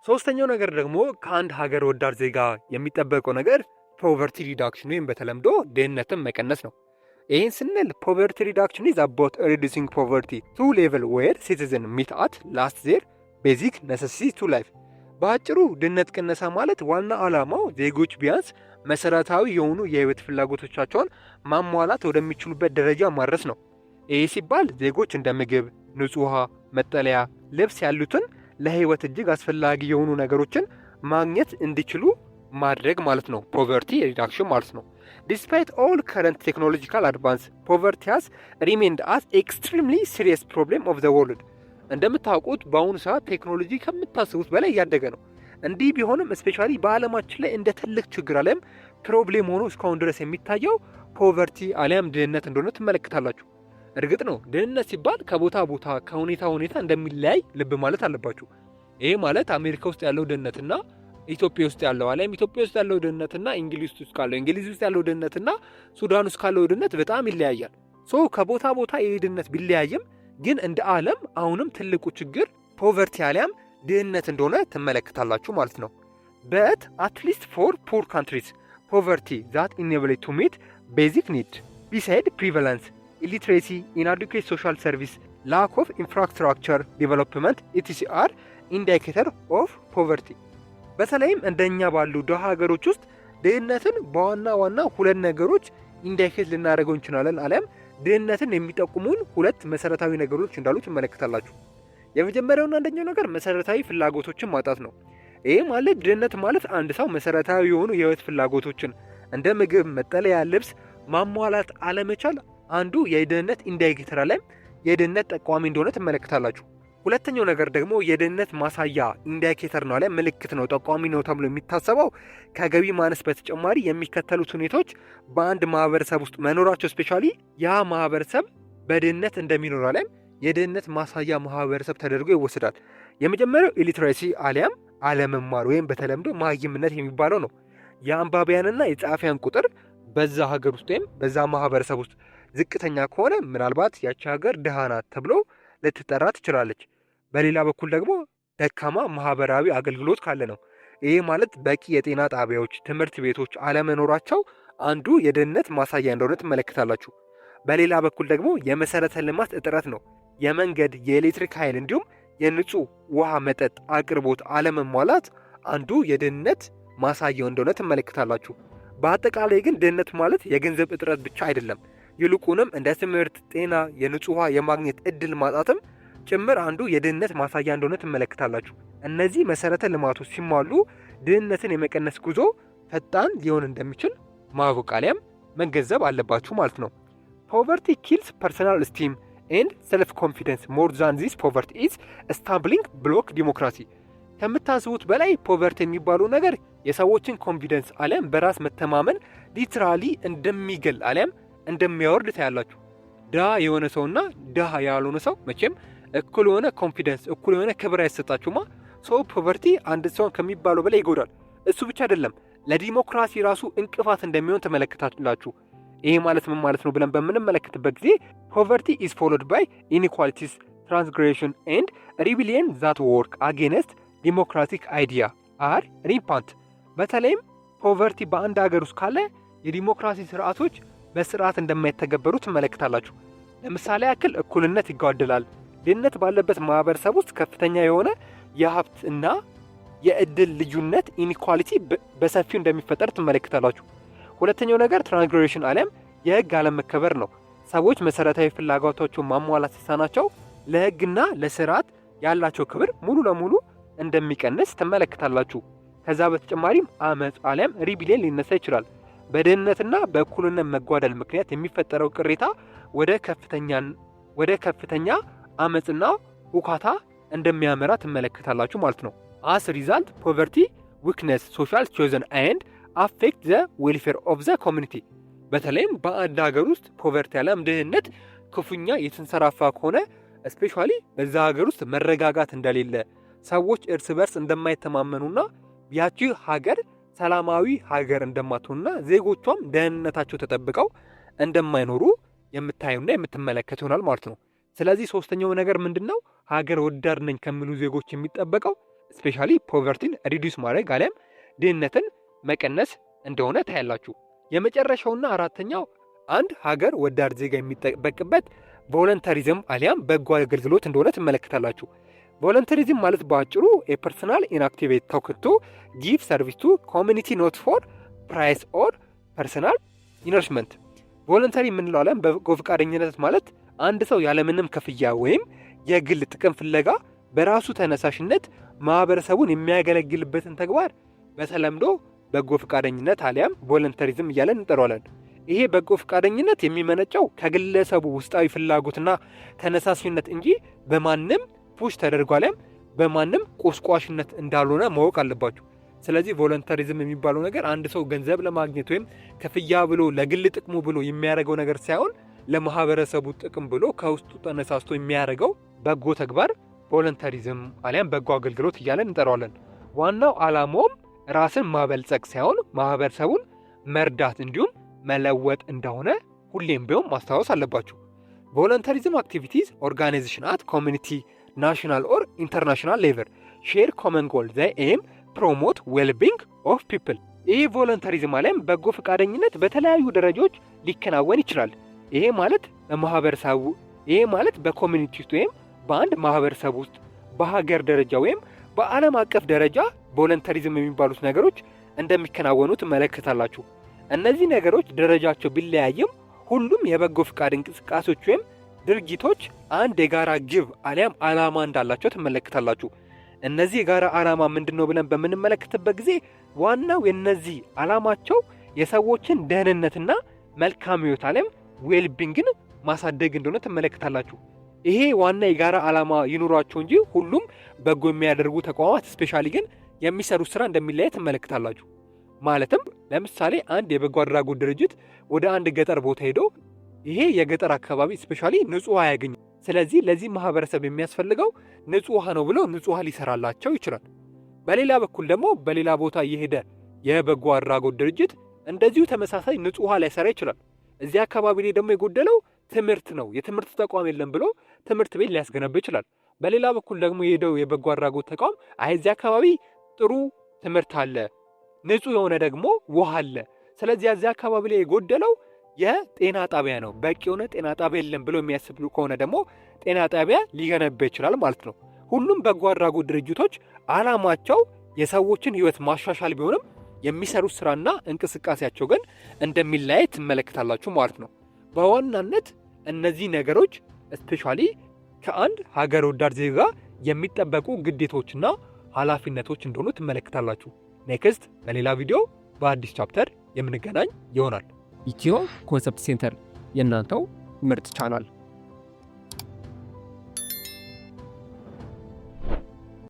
ሶስተኛው ነገር ደግሞ ከአንድ ሀገር ወዳድ ዜጋ የሚጠበቀው ነገር ፖቨርቲ ሪዳክሽን ወይም በተለምዶ ድህነትን መቀነስ ነው። ይህን ስንል ፖቨርቲ ሪዳክሽን ኢዝ አባውት ሪዲዩሲንግ ፖቨርቲ ቱ ሌቨል ዌር ሲቲዝን ሚት አት ላስት ዜር ቤዚክ ነሰሲቲ ቱ ላይፍ። በአጭሩ ድህነት ቅነሳ ማለት ዋና ዓላማው ዜጎች ቢያንስ መሰረታዊ የሆኑ የህይወት ፍላጎቶቻቸውን ማሟላት ወደሚችሉበት ደረጃ ማድረስ ነው። ይህ ሲባል ዜጎች እንደ ምግብ፣ ንጹህ ውሃ፣ መጠለያ፣ ልብስ ያሉትን ለህይወት እጅግ አስፈላጊ የሆኑ ነገሮችን ማግኘት እንዲችሉ ማድረግ ማለት ነው። ፖቨርቲ ሪዳክሽን ማለት ነው። ዲስፓይት ኦል ከረንት ቴክኖሎጂካል አድቫንስ ፖቨርቲ ሃዝ ሪሜንድ አስ ኤክስትሪምሊ ሲሪየስ ፕሮብሌም ኦፍ ዘ ወርልድ። እንደምታውቁት በአሁኑ ሰዓት ቴክኖሎጂ ከምታስቡት በላይ እያደገ ነው። እንዲህ ቢሆንም እስፔሻሊ በዓለማችን ላይ እንደ ትልቅ ችግር አለም ፕሮብሌም ሆኖ እስካሁን ድረስ የሚታየው ፖቨርቲ አሊያም ድህነት እንደሆነ ትመለከታላችሁ። እርግጥ ነው ድህነት ሲባል ከቦታ ቦታ ከሁኔታ ሁኔታ እንደሚለያይ ልብ ማለት አለባችሁ። ይሄ ማለት አሜሪካ ውስጥ ያለው ድህነትና ኢትዮጵያ ውስጥ ያለው አሊያም ኢትዮጵያ ውስጥ ያለው ድህነትና እንግሊዝ ውስጥ ያለው ድህነትና ሱዳን ውስጥ ካለው ድህነት በጣም ይለያያል። ከቦታ ቦታ ይሄ ድህነት ቢለያይም ግን እንደ ዓለም አሁንም ትልቁ ችግር ፖቨርቲ አሊያም ድህነት እንደሆነ ትመለከታላችሁ ማለት ነው። በት አትሊስት ፎር ፑር ካንትሪስ ፖቨርቲ ዛት ኢኔብል ቱ ሚት ቤዚክ ኒድ ቢሳይድ ፕሪቫለንስ ኢሊትሬሲ ኢንአዲኩዌት ሶሻል ሰርቪስ ላክ ኦፍ ኢንፍራስትራክቸር ዴቨሎፕመንት ኢቲሲአር ኢንዲኬተር ኦፍ ፖቨርቲ። በተለይም እንደኛ ባሉ ድሃ ሀገሮች ውስጥ ድህነትን በዋና ሁለት ነገሮች ኢንዲኬት ልናደርገው እንችላለን አሊያም ድህነትን የሚጠቁሙን ሁለት መሰረታዊ ነገሮች እንዳሉ ትመለከታላችሁ። የመጀመሪያውና አንደኛው ነገር መሰረታዊ ፍላጎቶችን ማጣት ነው። ይሄ ማለት ድህነት ማለት አንድ ሰው መሰረታዊ የሆኑ የህይወት ፍላጎቶችን እንደ ምግብ፣ መጠለያ፣ ልብስ ማሟላት አለመቻል አንዱ የድህነት ኢንዲኬተር አሊያም የድህነት ጠቋሚ እንደሆነ ትመለከታላችሁ። ሁለተኛው ነገር ደግሞ የድህነት ማሳያ ኢንዲኬተር ነው አሊያም ምልክት ነው፣ ጠቋሚ ነው ተብሎ የሚታሰበው ከገቢ ማነስ በተጨማሪ የሚከተሉት ሁኔታዎች በአንድ ማህበረሰብ ውስጥ መኖራቸው ስፔሻሊ ያ ማህበረሰብ በድህነት እንደሚኖር አሊያም የድህነት ማሳያ ማህበረሰብ ተደርጎ ይወሰዳል። የመጀመሪያው ኢሊትሬሲ አሊያም አለመማር ወይም በተለምዶ መሃይምነት የሚባለው ነው። የአንባቢያንና የጸሐፊያን ቁጥር በዛ ሀገር ውስጥ ወይም በዛ ማህበረሰብ ውስጥ ዝቅተኛ ከሆነ ምናልባት ያቺ ሀገር ድሃ ናት ተብሎ ልትጠራ ትችላለች። በሌላ በኩል ደግሞ ደካማ ማህበራዊ አገልግሎት ካለ ነው። ይህ ማለት በቂ የጤና ጣቢያዎች፣ ትምህርት ቤቶች አለመኖራቸው አንዱ የድህነት ማሳያ እንደሆነ ትመለከታላችሁ። በሌላ በኩል ደግሞ የመሰረተ ልማት እጥረት ነው። የመንገድ፣ የኤሌክትሪክ ኃይል እንዲሁም የንጹህ ውሃ መጠጥ አቅርቦት አለመሟላት አንዱ የድህነት ማሳያው እንደሆነ ትመለከታላችሁ። በአጠቃላይ ግን ድህነት ማለት የገንዘብ እጥረት ብቻ አይደለም። ይልቁንም እንደ ትምህርት፣ ጤና፣ የንጹህ ውሃ የማግኘት እድል ማጣትም ጭምር አንዱ የድህነት ማሳያ እንደሆነ ትመለከታላችሁ። እነዚህ መሰረተ ልማቶች ሲሟሉ ድህነትን የመቀነስ ጉዞ ፈጣን ሊሆን እንደሚችል ማወቅ አሊያም መገንዘብ አለባችሁ ማለት ነው። ፖቨርቲ ኪልስ ፐርሰናል ስቲም ኤንድ ሰልፍ ኮንፊደንስ ሞር ዛን ዚስ ፖቨርቲ ኢዝ ስታምብሊንግ ብሎክ ዲሞክራሲ። ከምታስቡት በላይ ፖቨርቲ የሚባለው ነገር የሰዎችን ኮንፊደንስ አሊያም በራስ መተማመን ሊትራሊ እንደሚገል አሊያም እንደሚያወርድ ታያላችሁ። ድሃ የሆነ ሰውና ድሃ ያልሆነ ሰው መቼም እኩል የሆነ ኮንፊደንስ እኩል የሆነ ክብር አይሰጣችሁማ። ፖቨርቲ አንድ ሰውን ከሚባለው በላይ ይጎዳል። እሱ ብቻ አይደለም ለዲሞክራሲ ራሱ እንቅፋት እንደሚሆን ተመለከታላችሁ። ይሄ ማለት ምን ማለት ነው ብለን በምንመለከትበት ጊዜ ፖቨርቲ ኢዝ ፎሎድ ባይ ኢኒኳሊቲስ ትራንስግሬሽን ኤንድ ሪቢሊየን ዛት ወርክ አጌንስት ዲሞክራቲክ አይዲያ አር ሪፓንት። በተለይም ፖቨርቲ በአንድ ሀገር ውስጥ ካለ የዲሞክራሲ ስርዓቶች በስርዓት እንደማይተገበሩ ትመለከታላችሁ። ለምሳሌ ያክል እኩልነት ይጓደላል። ድህነት ባለበት ማህበረሰብ ውስጥ ከፍተኛ የሆነ የሀብት እና የእድል ልዩነት ኢኒኳሊቲ በሰፊው እንደሚፈጠር ትመለከታላችሁ። ሁለተኛው ነገር ትራንስግሬሽን አሊያም የህግ አለመከበር ነው። ሰዎች መሰረታዊ ፍላጎታቸውን ማሟላት ሲሳናቸው ለህግና ለስርዓት ያላቸው ክብር ሙሉ ለሙሉ እንደሚቀንስ ትመለከታላችሁ። ከዛ በተጨማሪም አመጽ አሊያም ሪቢሊየን ሊነሳ ይችላል። በድህነትና በእኩልነት መጓደል ምክንያት የሚፈጠረው ቅሬታ ወደ ከፍተኛ አመጽና ሁካታ እንደሚያመራ ትመለከታላችሁ ማለት ነው። አስ ሪዛልት ፖቨርቲ ዊክነስ ሶሻል ቾዘን ኤንድ አፌክት ዘ ዌልፌር ኦፍ ዘ ኮሚኒቲ። በተለይም በአንድ ሀገር ውስጥ ፖቨርቲ አሊያም ድህነት ክፉኛ የተንሰራፋ ከሆነ ስፔሻሊ በዛ ሀገር ውስጥ መረጋጋት እንደሌለ፣ ሰዎች እርስ በርስ እንደማይተማመኑና ያቺ ሀገር ሰላማዊ ሀገር እንደማትሆንና ዜጎቿም ደህንነታቸው ተጠብቀው እንደማይኖሩ የምታዩና የምትመለከቱ ይሆናል ማለት ነው። ስለዚህ ሶስተኛው ነገር ምንድነው? ሀገር ወዳድ ነኝ ከሚሉ ዜጎች የሚጠበቀው ስፔሻሊ ፖቨርቲን ሪዲዩስ ማድረግ አሊያም ድህነትን መቀነስ እንደሆነ ታያላችሁ። የመጨረሻውና አራተኛው አንድ ሀገር ወዳድ ዜጋ የሚጠበቅበት ቮለንተሪዝም አሊያም በጎ አገልግሎት እንደሆነ ትመለከታላችሁ። ቮለንተሪዝም ማለት በአጭሩ የፐርሰናል ኢንአክቲቬት ተክቶ ጊቭ ሰርቪስ ቱ ኮሚኒቲ ኖት ፎር ፕራይስ ኦር ፐርሰናል ኢነርሽመንት። ቮለንተሪ የምንለው አለም በጎ ፈቃደኝነት ማለት አንድ ሰው ያለምንም ክፍያ ወይም የግል ጥቅም ፍለጋ በራሱ ተነሳሽነት ማህበረሰቡን የሚያገለግልበትን ተግባር በተለምዶ በጎ ፈቃደኝነት አሊያም ቮለንተሪዝም እያለን እንጠራዋለን። ይሄ በጎ ፈቃደኝነት የሚመነጨው ከግለሰቡ ውስጣዊ ፍላጎትና ተነሳሽነት እንጂ በማንም ፑሽ ተደርጎ አሊያም በማንም ቁስቋሽነት እንዳልሆነ ማወቅ አለባችሁ። ስለዚህ ቮለንተሪዝም የሚባለው ነገር አንድ ሰው ገንዘብ ለማግኘት ወይም ክፍያ ብሎ ለግል ጥቅሙ ብሎ የሚያደርገው ነገር ሳይሆን ለማህበረሰቡ ጥቅም ብሎ ከውስጡ ተነሳስቶ የሚያደርገው በጎ ተግባር ቮለንተሪዝም አሊያም በጎ አገልግሎት እያለን እንጠራዋለን። ዋናው ዓላማውም ራስን ማበልጸግ ሳይሆን ማህበረሰቡን መርዳት እንዲሁም መለወጥ እንደሆነ ሁሌም ቢሆን ማስታወስ አለባችሁ። ቮለንተሪዝም አክቲቪቲዝ ኦርጋናይዜሽን አት ኮሚኒቲ ናሽናል ኦር ኢንተርናሽናል ሌቨል ሼር ኮመን ጎል ዘ ኤም ፕሮሞት ዌልቢንግ ኦፍ ፒፕል። ይህ ቮለንተሪዝም አሊያም በጎ ፈቃደኝነት በተለያዩ ደረጃዎች ሊከናወን ይችላል። ይሄ ማለት በኮሚኒቲ ውስጥ ወይም በአንድ ማህበረሰብ ውስጥ በሀገር ደረጃ ወይም በዓለም አቀፍ ደረጃ ቮለንተሪዝም የሚባሉት ነገሮች እንደሚከናወኑ ትመለከታላችሁ። እነዚህ ነገሮች ደረጃቸው ቢለያይም ሁሉም የበጎ ፈቃድ እንቅስቃሴዎች ወይም ድርጊቶች አንድ የጋራ ግብ አሊያም ዓላማ እንዳላቸው ትመለከታላችሁ። እነዚህ የጋራ ዓላማ ምንድነው ብለን በምንመለከትበት ጊዜ ዋናው የነዚህ ዓላማቸው የሰዎችን ደህንነትና መልካም ሕይወት አሊያም ዌልቢንግን ማሳደግ እንደሆነ ትመለከታላችሁ። ይሄ ዋና የጋራ ዓላማ ይኑሯቸው እንጂ ሁሉም በጎ የሚያደርጉ ተቋማት ስፔሻሊ ግን የሚሰሩት ስራ እንደሚለያይ ትመለከታላችሁ። ማለትም ለምሳሌ አንድ የበጎ አድራጎት ድርጅት ወደ አንድ ገጠር ቦታ ሄዶ ይሄ የገጠር አካባቢ ስፔሻሊ ንጹህ ውሃ ያገኝ፣ ስለዚህ ለዚህ ማህበረሰብ የሚያስፈልገው ንጹህ ውሃ ነው ብሎ ንጹህ ውሃ ሊሰራላቸው ይችላል። በሌላ በኩል ደግሞ በሌላ ቦታ የሄደ የበጎ አድራጎት ድርጅት እንደዚሁ ተመሳሳይ ንጹህ ውሃ ላይሰራ ይችላል። እዚህ አካባቢ ላይ ደግሞ የጎደለው ትምህርት ነው፣ የትምህርት ተቋም የለም ብሎ ትምህርት ቤት ሊያስገነባ ይችላል። በሌላ በኩል ደግሞ የሄደው የበጎ አድራጎት ተቋም እዚህ አካባቢ ጥሩ ትምህርት አለ፣ ንጹህ የሆነ ደግሞ ውሃ አለ፣ ስለዚህ እዚህ አካባቢ ላይ የጎደለው የጤና ጣቢያ ነው፣ በቂ የሆነ ጤና ጣቢያ የለም ብሎ የሚያስብ ከሆነ ደግሞ ጤና ጣቢያ ሊገነባ ይችላል ማለት ነው። ሁሉም በጎ አድራጎት ድርጅቶች ዓላማቸው የሰዎችን ሕይወት ማሻሻል ቢሆንም የሚሰሩት ስራና እንቅስቃሴያቸው ግን እንደሚለያይ ትመለከታላችሁ ማለት ነው። በዋናነት እነዚህ ነገሮች ስፔሻሊ ከአንድ ሀገር ወዳድ ዜጋ የሚጠበቁ ግዴታዎችና ኃላፊነቶች እንደሆኑ ትመለከታላችሁ። ኔክስት በሌላ ቪዲዮ በአዲስ ቻፕተር የምንገናኝ ይሆናል። ኢትዮ ኮንሰፕት ሴንተር የእናንተው ምርጥ ቻናል